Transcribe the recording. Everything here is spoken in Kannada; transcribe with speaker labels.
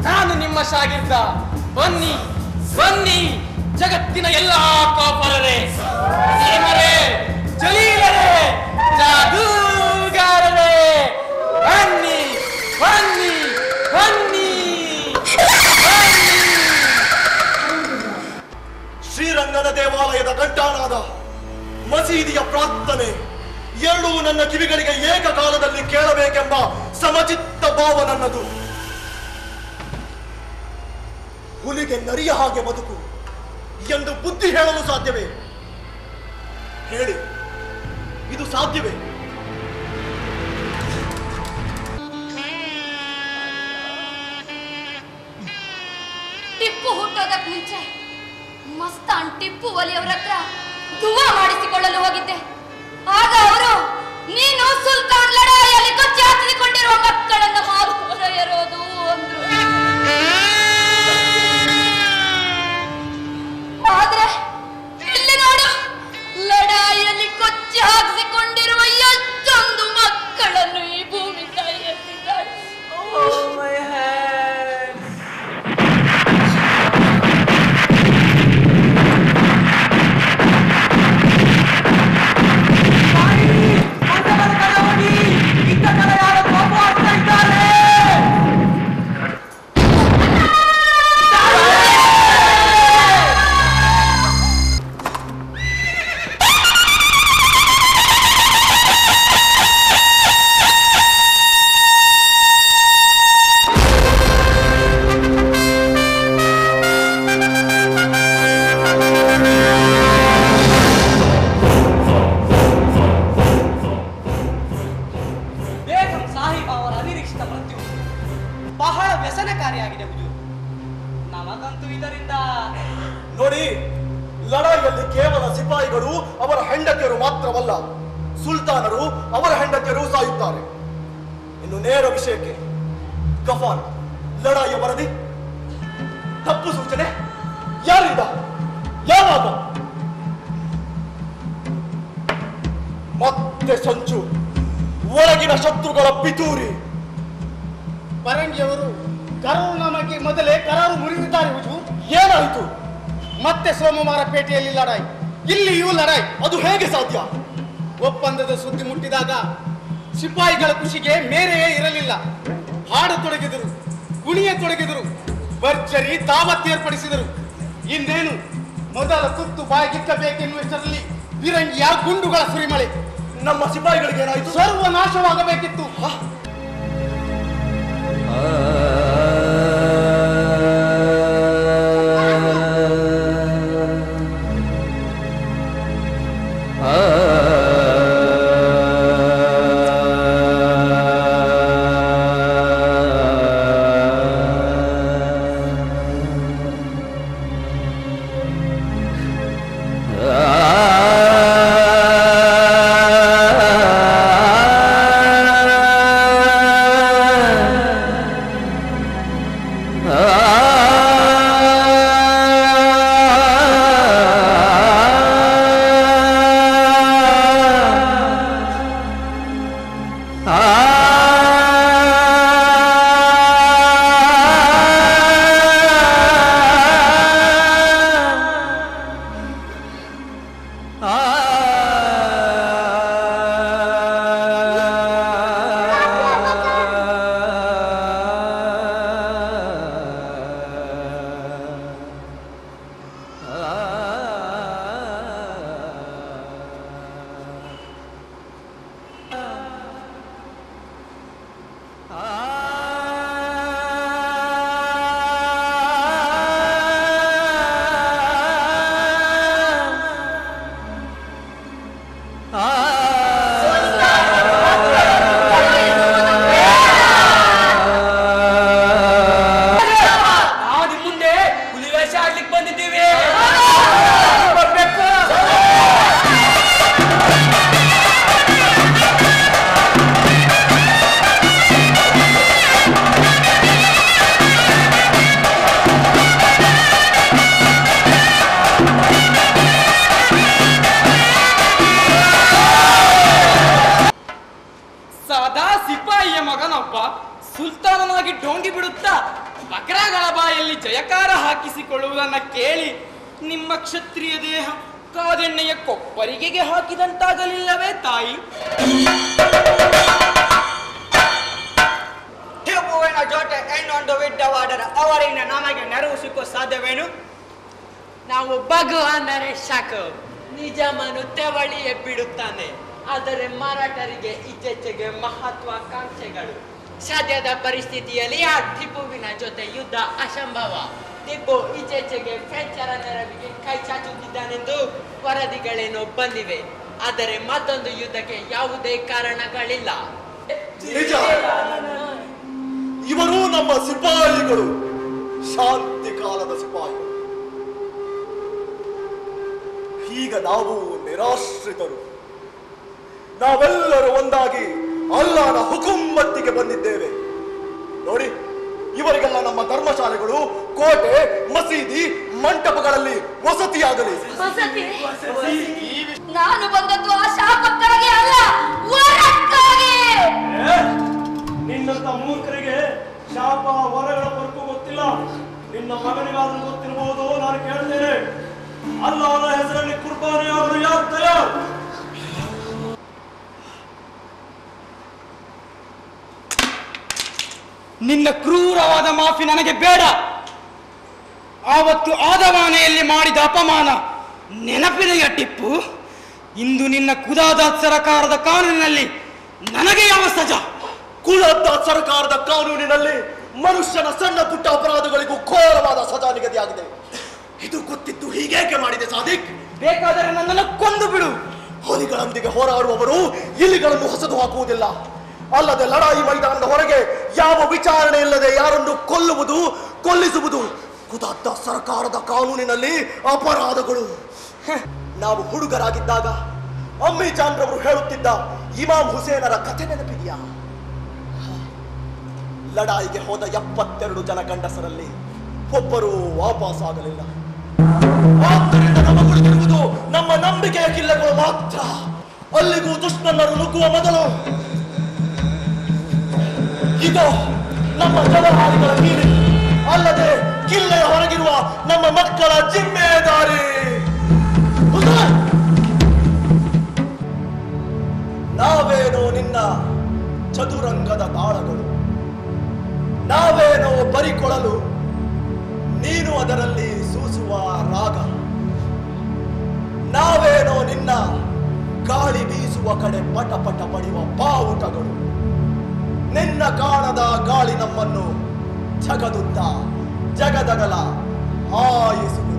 Speaker 1: ನಾನು ನಿಮ್ಮ ಶಾಗಿರ್ದ. ಬನ್ನಿ ಬನ್ನಿ ಜಗತ್ತಿನ ಎಲ್ಲ ಕಾಪಾಡರೆ, ಹೇಮರೇ, ಜಲೀಲರೇ, ಜಾದೂಗಾರರೇ, ಬನ್ನಿ ಬನ್ನಿ ಬನ್ನಿ ಬನ್ನಿ.
Speaker 2: ಶ್ರೀರಂಗನ ದೇವಾಲಯದ ಘಂಟಾನಾದ, ಮಸೀದಿಯ ಪ್ರಾರ್ಥನೆ ಎರಡೂ ನನ್ನ ಕಿವಿಗಳಿಗೆ ಏಕಕಾಲದಲ್ಲಿ ಕೇಳಬೇಕೆಂಬ ಸಮಚಿತ್ತ ಭಾವ ನನ್ನದು. ಹುಲಿಗೆ ನರಿಯ ಹಾಗೆ ಬದುಕು ಎಂದು ಬುದ್ಧಿ ಹೇಳಲು ಸಾಧ್ಯವೇ? ಹೇಳಿ, ಇದು ಸಾಧ್ಯವೇ?
Speaker 3: ಟಿಪ್ಪು ಹುಟ್ಟೋದಕ್ಕೆ ಮುಂಚೆ ಮಸ್ತಾನ್ ಟಿಪ್ಪು ಒಲಿಯವರ ಹತ್ರ ದುವಾ ಮಾಡಿಸಿಕೊಳ್ಳಲು ಹೋಗಿದ್ದೆ. ಆಗ ಅವರು, ನೀನು ಸುಲ್ತಾನ್ ಲಡಾಯಿಯಲ್ಲಿ ಕೊಚ್ಚಿ ಹಾಕಿಕೊಂಡಿರುವ ಮಕ್ಕಳನ್ನ ಮಾತ್ರ ಇರೋದು ಅಂದ್ರು. ಆದ್ರೆ ಇಲ್ಲಿ ನೋಡು, ಲಡಾಯಿಯಲ್ಲಿ ಕೊಚ್ಚಿ ಹಾಕಿಸಿಕೊಂಡಿರುವ ಎಷ್ಟೊಂದು ಮಕ್ಕಳನ್ನು ಈ ಭೂಮಿ ತಾಯಿ ಎತ್ತಿದ್ದಾಳೆ.
Speaker 1: ಬಹಳ ವ್ಯಸನಕಾರಿಯಾಗಿದೆ ಹುಜೂರ್. ನಮಗಂತೂ ಇದರಿಂದ
Speaker 2: ನೋಡಿ, ಲಡಾಯಿಯಲ್ಲಿ ಕೇವಲ ಸಿಪಾಯಿಗಳು ಅವರ ಹೆಂಡತಿಯರು ಮಾತ್ರವಲ್ಲ, ಸುಲ್ತಾನರು ಅವರ ಹೆಂಡತಿಯರು ಸಾಯುತ್ತಾರೆ. ಇನ್ನು ನೇರ ವಿಷಯಕ್ಕೆ, ಗಫಾರ್ ಲಡಾಯಿಯ ವರದಿ, ತಪ್ಪು ಸೂಚನೆ ಯಾರಿಂದ, ಯಾವಾಗ? ಮತ್ತೆ ಸಂಚು, ಒಳಗಿನ ಶತ್ರುಗಳ ಪಿತೂರಿ.
Speaker 4: ಪರಂಗಿಯವರು ಕರಾರುನಾಮಕ್ಕೆ ಮೊದಲೇ ಕರಾರು ಮುರಿದಿದ್ದಾರೆ ಹುಜೂರ್.
Speaker 2: ಏನಾಯಿತು?
Speaker 4: ಮತ್ತೆ ಸೋಮವಾರ ಪೇಟೆಯಲ್ಲಿ ಲಡಾಯಿ, ಇಲ್ಲಿಯೂ ಲಡಾಯಿ.
Speaker 2: ಅದು ಹೇಗೆ ಸಾಧ್ಯ?
Speaker 4: ಒಪ್ಪಂದದ ಸುದ್ದಿ ಮುಟ್ಟಿದಾಗ ಸಿಪಾಯಿಗಳ ಖುಷಿಗೆ ಮೇರೆಯೇ ಇರಲಿಲ್ಲ. ಹಾಡತೊಡಗಿದರು, ಕುಣಿಯತೊಡಗಿದರು, ಭರ್ಜರಿ ದಾವತ್ ಏರ್ಪಡಿಸಿದರು. ಇನ್ನೇನು ಮೊದಲ ತುತ್ತು ಬಾಯಿಗಿಕ್ಕಬೇಕೆನ್ನುವಷ್ಟರಲ್ಲಿ ಫಿರಂಗಿಯ ಗುಂಡುಗಳ ಸುರಿಮಳೆ.
Speaker 2: ನಮ್ಮ ಸಿಪಾಯಿಗಳಿಗೆ ಏನಾಯಿತು?
Speaker 4: ಸರ್ವನಾಶವಾಗಬೇಕಿತ್ತು.
Speaker 1: ವಿಗ್ರಹಗಳ ಬಾಯಲ್ಲಿ ಜಯಕಾರ ಹಾಕಿಸಿಕೊಳ್ಳುವುದನ್ನ ಕೇಳಿ ನಿಮ್ಮ ಕ್ಷತ್ರಿಯ ದೇಹ ಕಾದೆಣ್ಣೆಯ ಕೊಪ್ಪರಿಗೆಗೆ ಹಾಕಿದಂತಾಗಲಿಲ್ಲವೇ ತಾಯಿ?
Speaker 5: ಟಿಪ್ಪುವಿನ ಜೊತೆ ಇನ್ನೊಂದು ಯುದ್ಧವಾದರೆ ಅವರಿಂದ ನಮಗೆ ನೆರವು ಸಿಕ್ಕೋ ಸಾಧ್ಯವೇನು?
Speaker 6: ನಾವು ಭಗವಾನರೇ ಸಾಕು. ನಿಜಾಮನು ತೆವಳಿಯೇ ಬಿಡುತ್ತಾನೆ. ಆದರೆ ಮರಾಠರಿಗೆ ಇತ್ತೀಚೆಗೆ ಮಹತ್ವಾಕಾಂಕ್ಷೆಗಳು. ಸದ್ಯದ ಪರಿಸ್ಥಿತಿಯಲ್ಲಿ ಆ ಟಿಪ್ಪುವಿನ ಜೊತೆ ಯುದ್ಧ ಅಸಂಭವ. ಟಿಪ್ಪು ಇತ್ತೀಚೆಗೆ ಫ್ರೆಂಚರ ನೆರವಿಗೆ ಕೈ ಚಾಚುತ್ತಿದ್ದಾನೆಂದು ವರದಿಗಳೇನೋ ಬಂದಿವೆ. ಆದರೆ ಮತ್ತೊಂದು ಯುದ್ಧಕ್ಕೆ ಯಾವುದೇ ಕಾರಣಗಳಿಲ್ಲ.
Speaker 2: ನಿಜ. ಇವರು ನಮ್ಮ ಸಿಪಾಯಿಗಳು, ಶಾಂತಿ ಕಾಲದ ಸಿಪಾಯಿಗಳು. ಈಗ ನಾವು ನಿರಾಶ್ರಿತರು. ನಾವೆಲ್ಲರೂ ಒಂದಾಗಿ ಅಲ್ಲಾಹನ ಹುಕುಮ್ಮತ್ತಿಗೆ ಬಂದಿದ್ದೇವೆ. ನೋಡಿ, ಇವರಿಗೆಲ್ಲ ನಮ್ಮ ಧರ್ಮಶಾಲೆಗಳು, ಕೋಟೆ, ಮಸೀದಿ, ಮಂಟಪಗಳಲ್ಲಿ ವಸತಿಯಾಗಲಿ.
Speaker 3: ನಾನು ಬಂದದ್ದು ಆ ಶಾಪಕ್ಕಾಗಿ ಅಲ್ಲ, ವರಕ್ಕಾಗಿ.
Speaker 2: ನಿನ್ನಂತ ಮೂರ್ಖರಿಗೆ ಶಾಪ ವರಗಳ ಹೊರತು ಗೊತ್ತಿಲ್ಲ. ನಿನ್ನ ಮಗನಿಗಾದ್ರೂ ಗೊತ್ತಿರಬಹುದು. ನಾನು ಕೇಳ್ತೇನೆ, ಅಲ್ಲಾಹನ ಹೆಸರಲ್ಲಿ ಕುರ್ಬಾನಿ ಅವರು ಯಾರು ತಯಾರು?
Speaker 1: ನಿನ್ನ ಕ್ರೂರವಾದ ಮಾಫಿ ನನಗೆ ಬೇಡ. ಆವತ್ತು ಆದವಾನೆಯಲ್ಲಿ ಮಾಡಿದ ಅಪಮಾನ ನೆನಪಿದೆಯ ಟಿಪ್ಪು? ಇಂದು ನಿನ್ನ ಕುದಾದಾತ್ ಸರಕಾರದ ಕಾನೂನಿನಲ್ಲಿ ನನಗೆ ಯಾವ ಸಜಾ?
Speaker 2: ಕುದಾದಾತ್ ಸರ್ಕಾರದ ಕಾನೂನಿನಲ್ಲಿ ಮನುಷ್ಯನ ಸಣ್ಣ ಪುಟ್ಟ ಅಪರಾಧಗಳಿಗೂ ಘೋರವಾದ ಸಜಾ ನಿಗದಿಯಾಗಿದೆ. ಇದು ಗೊತ್ತಿದ್ದು ಹೀಗೇಕೆ ಮಾಡಿದೆ ಸಾದಿಕ್?
Speaker 1: ಬೇಕಾದರೆ ನನ್ನನ್ನು ಕೊಂದು ಬಿಡು.
Speaker 2: ಹುಲಿಗಳೊಂದಿಗೆ ಹೋರಾಡುವವರು ಇಲಿಗಳನ್ನು ಹೊಸದು ಹಾಕುವುದಿಲ್ಲ. ಅಲ್ಲದೆ ಲಡಾಯಿ ಮೈದಾನದ ಹೊರಗೆ ಯಾವ ವಿಚಾರಣೆ ಇಲ್ಲದೆ ಯಾರನ್ನು ಕೊಲ್ಲುವುದು, ಕೊಲ್ಲಿಸುವುದು ಕುದಾದ ಸರ್ಕಾರದ ಕಾನೂನಿನಲ್ಲಿ ಅಪರಾಧಗಳು. ನಾವು ಹುಡುಗರಾಗಿದ್ದಾಗ ಅಮ್ಮಿ ಜಾನ್ರವರು ಹೇಳುತ್ತಿದ್ದ ಇಮಾಮ್ ಹುಸೇನರ ಕಥೆ ನೆನಪಿದೆಯಾ? ಲಡಾಯಿಗೆ ಹೋದ 72 ಜನ ಗಂಡಸರಲ್ಲಿ ಒಬ್ಬರೂ ವಾಪಸ್ ಆಗಲಿಲ್ಲ. ಆದ್ದರಿಂದ ನಮಗುಳಿದಿರುವುದು ನಮ್ಮ ನಂಬಿಕೆಯ ಕಿಲ್ಲೆಗಳು ಮಾತ್ರ. ಅಲ್ಲಿಗೂ ದುಶ್ಮನರು ನುಗ್ಗುವ ಮೊದಲು ಇದು ನಮ್ಮ ಜಲಹಾರಿಗಳ ನೀರು, ಅಲ್ಲದೆ ಕಿಲ್ಲೆಯ ಹೊರಗಿರುವ ನಮ್ಮ ಮಕ್ಕಳ ಜಿಮ್ಮೆದಾರಿ. ನಾವೇನೋ ನಿನ್ನ ಚದುರಂಗದ ತಾಳಗಳು, ನಾವೇನೋ ಬರಿಕೊಳಲು, ನೀನು ಅದರಲ್ಲಿ ಸೂಸುವ ರಾಗ. ನಾವೇನೋ ನಿನ್ನ ಗಾಳಿ ಬೀಸುವ ಕಡೆ ಪಟ ಪಟ ಪಡೆಯುವ ಬಾವುಟಗಳು. ನಿನ್ನ ಕಾಣದ ಗಾಳಿ ನಮ್ಮನ್ನು ಜಗದುದ್ದ ಜಗದಗಲ ಹಾಯಿಸುವ